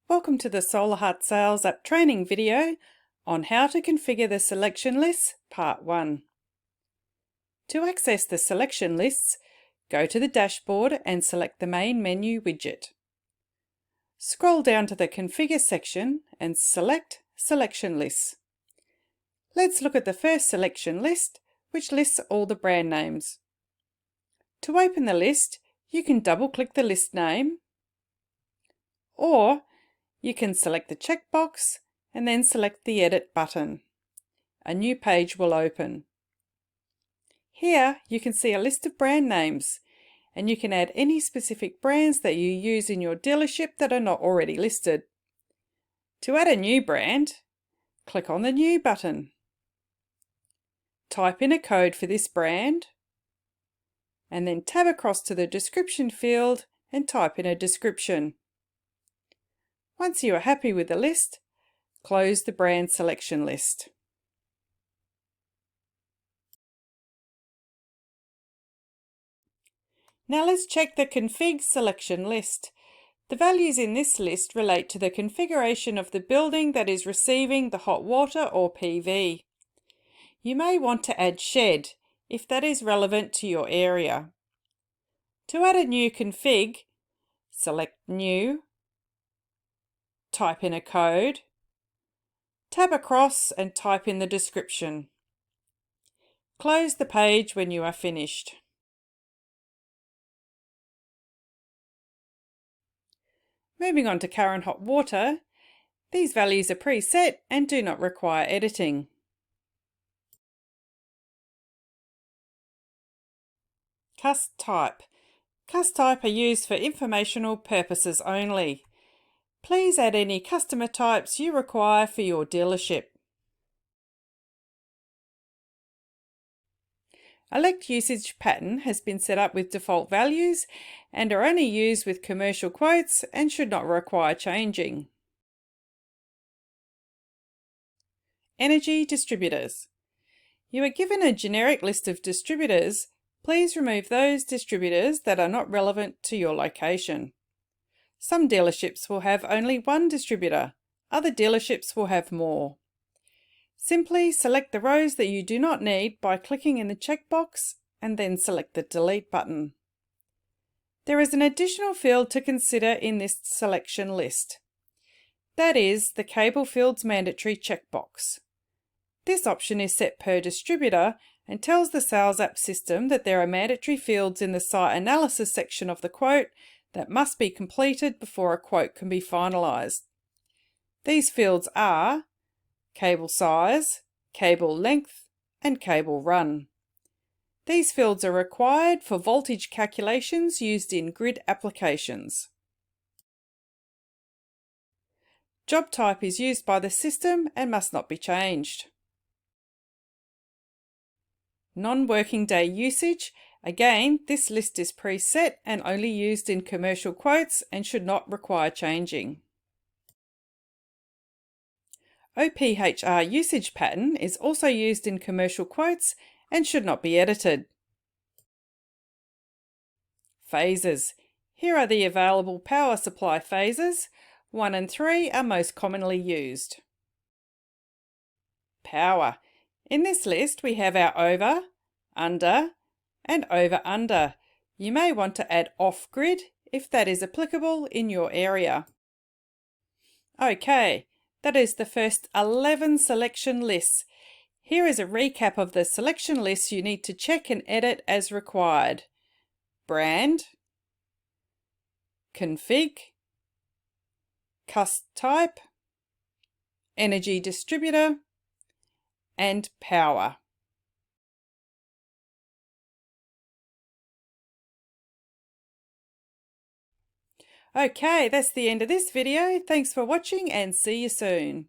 Welcome to the Solahart Sales App training video on how to configure the selection lists, part 1. To access the selection lists, go to the dashboard and select the main menu widget. Scroll down to the Configure section and select Selection Lists. Let's look at the first selection list, which lists all the brand names. To open the list, you can double-click the list name, or you can select the checkbox and then select the Edit button. A new page will open. Here you can see a list of brand names, and you can add any specific brands that you use in your dealership that are not already listed. To add a new brand, click on the New button. Type in a code for this brand, and then tab across to the description field and type in a description. Once you are happy with the list, close the brand selection list. Now let's check the config selection list. The values in this list relate to the configuration of the building that is receiving the hot water or PV. You may want to add shed if that is relevant to your area. To add a new config, select New, type in a code, tab across and type in the description. Close the page when you are finished. Moving on to current hot water, these values are preset and do not require editing. CUSTTYPE. CUSTTYPE are used for informational purposes only. Please add any customer types you require for your dealership. ELECTUSAGEPATTERN has been set up with default values and are only used with commercial quotes and should not require changing. Energy distributors. You are given a generic list of distributors. Please remove those distributors that are not relevant to your location. Some dealerships will have only one distributor, other dealerships will have more. Simply select the rows that you do not need by clicking in the checkbox and then select the Delete button. There is an additional field to consider in this selection list. That is the Cable Fields Mandatory checkbox. This option is set per distributor and tells the sales app system that there are mandatory fields in the site analysis section of the quote that must be completed before a quote can be finalised. These fields are cable size, cable length, and cable run. These fields are required for voltage calculations used in grid applications. Job type is used by the system and must not be changed. Non-working day usage. Again, this list is preset and only used in commercial quotes and should not require changing. OPHR usage pattern is also used in commercial quotes and should not be edited. Phases. Here are the available power supply phases. 1 and 3 are most commonly used. Power. In this list we have our over, under, and over-under. You may want to add off-grid if that is applicable in your area. Okay, that is the first 11 selection lists. Here is a recap of the selection lists you need to check and edit as required. Brand, config, CUSTTYPE, energy distributor, and power. Okay, that's the end of this video. Thanks for watching and see you soon.